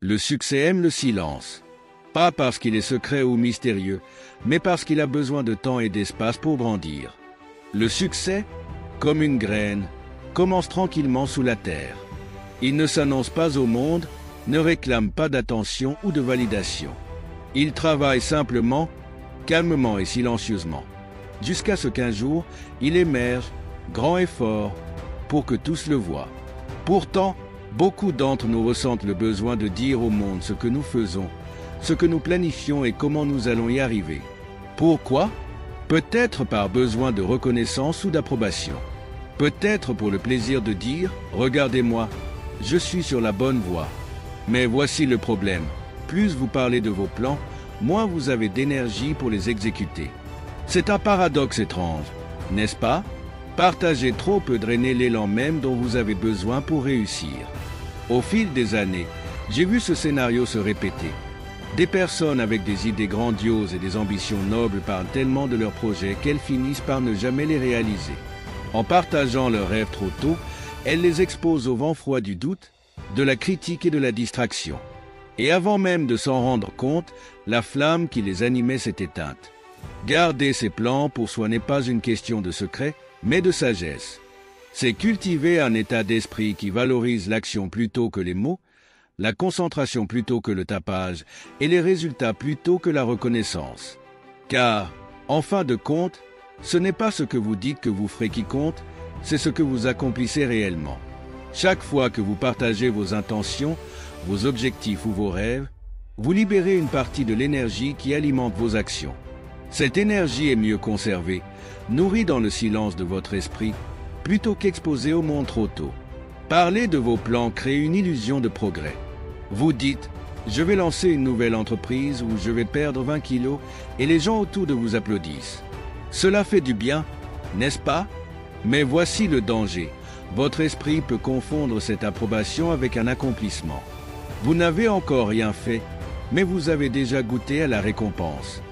Le succès aime le silence. Pas parce qu'il est secret ou mystérieux, mais parce qu'il a besoin de temps et d'espace pour grandir. Le succès, comme une graine, commence tranquillement sous la terre. Il ne s'annonce pas au monde, ne réclame pas d'attention ou de validation. Il travaille simplement, calmement et silencieusement, jusqu'à ce qu'un jour, il émerge, grand et fort, pour que tous le voient. Pourtant, beaucoup d'entre nous ressentent le besoin de dire au monde ce que nous faisons, ce que nous planifions et comment nous allons y arriver. Pourquoi? Peut-être par besoin de reconnaissance ou d'approbation. Peut-être pour le plaisir de dire « Regardez-moi, je suis sur la bonne voie ». Mais voici le problème. Plus vous parlez de vos plans, moins vous avez d'énergie pour les exécuter. C'est un paradoxe étrange, n'est-ce pas? Partager trop peut drainer l'élan même dont vous avez besoin pour réussir. Au fil des années, j'ai vu ce scénario se répéter. Des personnes avec des idées grandioses et des ambitions nobles parlent tellement de leurs projets qu'elles finissent par ne jamais les réaliser. En partageant leurs rêves trop tôt, elles les exposent au vent froid du doute, de la critique et de la distraction. Et avant même de s'en rendre compte, la flamme qui les animait s'est éteinte. Garder ses plans pour soi n'est pas une question de secret, mais de sagesse. C'est cultiver un état d'esprit qui valorise l'action plutôt que les mots, la concentration plutôt que le tapage et les résultats plutôt que la reconnaissance. Car, en fin de compte, ce n'est pas ce que vous dites que vous ferez qui compte, c'est ce que vous accomplissez réellement. Chaque fois que vous partagez vos intentions, vos objectifs ou vos rêves, vous libérez une partie de l'énergie qui alimente vos actions. Cette énergie est mieux conservée, nourrie dans le silence de votre esprit, plutôt qu'exposée au monde trop tôt. Parler de vos plans crée une illusion de progrès. Vous dites « Je vais lancer une nouvelle entreprise ou je vais perdre 20 kilos » et les gens autour de vous applaudissent. Cela fait du bien, n'est-ce pas? Mais voici le danger. Votre esprit peut confondre cette approbation avec un accomplissement. Vous n'avez encore rien fait, mais vous avez déjà goûté à la récompense.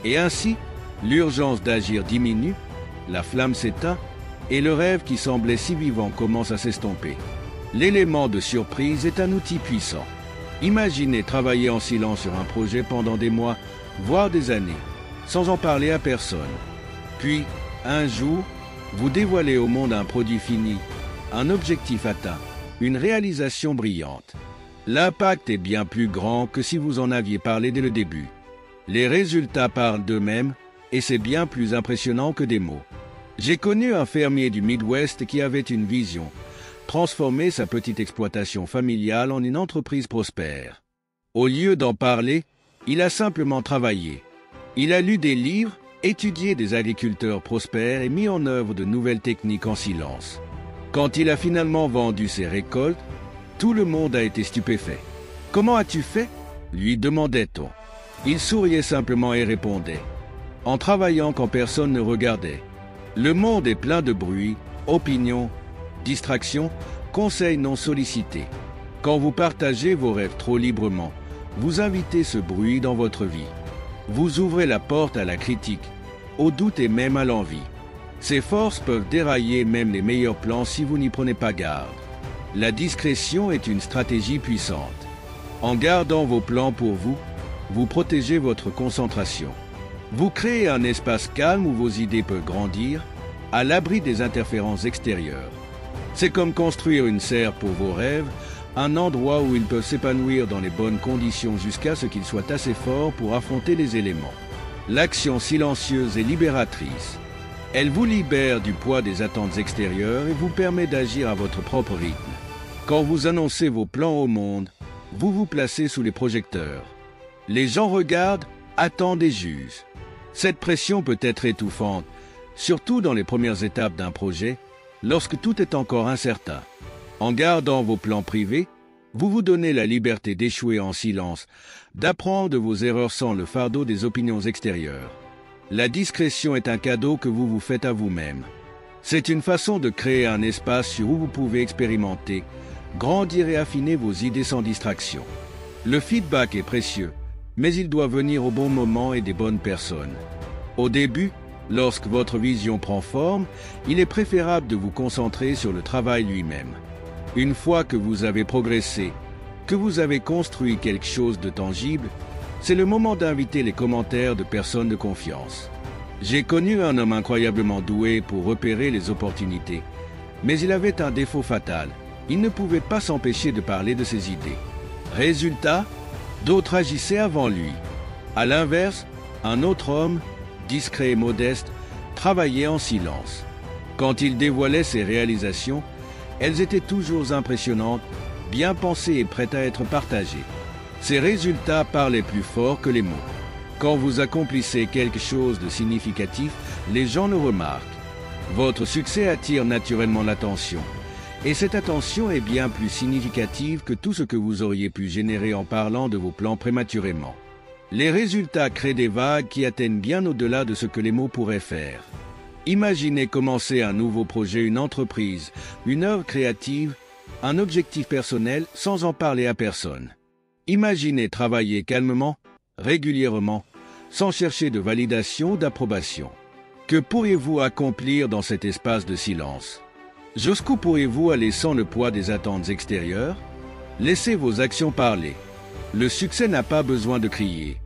Et ainsi, l'urgence d'agir diminue, la flamme s'éteint, et le rêve qui semblait si vivant commence à s'estomper. L'élément de surprise est un outil puissant. Imaginez travailler en silence sur un projet pendant des mois, voire des années, sans en parler à personne. Puis, un jour, vous dévoilez au monde un produit fini, un objectif atteint, une réalisation brillante. L'impact est bien plus grand que si vous en aviez parlé dès le début. Les résultats parlent d'eux-mêmes et c'est bien plus impressionnant que des mots. J'ai connu un fermier du Midwest qui avait une vision, transformer sa petite exploitation familiale en une entreprise prospère. Au lieu d'en parler, il a simplement travaillé. Il a lu des livres, étudié des agriculteurs prospères et mis en œuvre de nouvelles techniques en silence. Quand il a finalement vendu ses récoltes, tout le monde a été stupéfait. « Comment as-tu fait » lui demandait-on. Il souriait simplement et répondait « En travaillant quand personne ne regardait. » Le monde est plein de bruit, opinions, distractions, conseils non sollicités. Quand vous partagez vos rêves trop librement, vous invitez ce bruit dans votre vie. Vous ouvrez la porte à la critique, au doute et même à l'envie. Ces forces peuvent dérailler même les meilleurs plans si vous n'y prenez pas garde. La discrétion est une stratégie puissante. En gardant vos plans pour vous, vous protégez votre concentration. Vous créez un espace calme où vos idées peuvent grandir, à l'abri des interférences extérieures. C'est comme construire une serre pour vos rêves, un endroit où ils peuvent s'épanouir dans les bonnes conditions jusqu'à ce qu'ils soient assez forts pour affronter les éléments. L'action silencieuse est libératrice. Elle vous libère du poids des attentes extérieures et vous permet d'agir à votre propre rythme. Quand vous annoncez vos plans au monde, vous vous placez sous les projecteurs. Les gens regardent, attendent et jugent. Cette pression peut être étouffante, surtout dans les premières étapes d'un projet, lorsque tout est encore incertain. En gardant vos plans privés, vous vous donnez la liberté d'échouer en silence, d'apprendre de vos erreurs sans le fardeau des opinions extérieures. La discrétion est un cadeau que vous vous faites à vous-même. C'est une façon de créer un espace sur où vous pouvez expérimenter, grandir et affiner vos idées sans distraction. Le feedback est précieux, mais il doit venir au bon moment et des bonnes personnes. Au début, lorsque votre vision prend forme, il est préférable de vous concentrer sur le travail lui-même. Une fois que vous avez progressé, que vous avez construit quelque chose de tangible, c'est le moment d'inviter les commentaires de personnes de confiance. J'ai connu un homme incroyablement doué pour repérer les opportunités, mais il avait un défaut fatal. Il ne pouvait pas s'empêcher de parler de ses idées. Résultat, d'autres agissaient avant lui. À l'inverse, un autre homme, discret et modeste, travaillait en silence. Quand il dévoilait ses réalisations, elles étaient toujours impressionnantes, bien pensées et prêtes à être partagées. Ses résultats parlaient plus fort que les mots. Quand vous accomplissez quelque chose de significatif, les gens le remarquent. Votre succès attire naturellement l'attention. Et cette attention est bien plus significative que tout ce que vous auriez pu générer en parlant de vos plans prématurément. Les résultats créent des vagues qui atteignent bien au-delà de ce que les mots pourraient faire. Imaginez commencer un nouveau projet, une entreprise, une œuvre créative, un objectif personnel sans en parler à personne. Imaginez travailler calmement, régulièrement, sans chercher de validation ou d'approbation. Que pourriez-vous accomplir dans cet espace de silence? Jusqu'où pourriez-vous aller sans le poids des attentes extérieures? Laissez vos actions parler. Le succès n'a pas besoin de crier.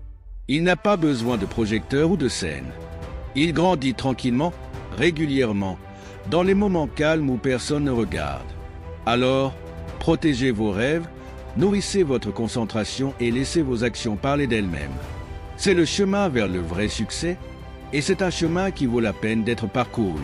Il n'a pas besoin de projecteurs ou de scène. Il grandit tranquillement, régulièrement, dans les moments calmes où personne ne regarde. Alors, protégez vos rêves, nourrissez votre concentration et laissez vos actions parler d'elles-mêmes. C'est le chemin vers le vrai succès, et c'est un chemin qui vaut la peine d'être parcouru.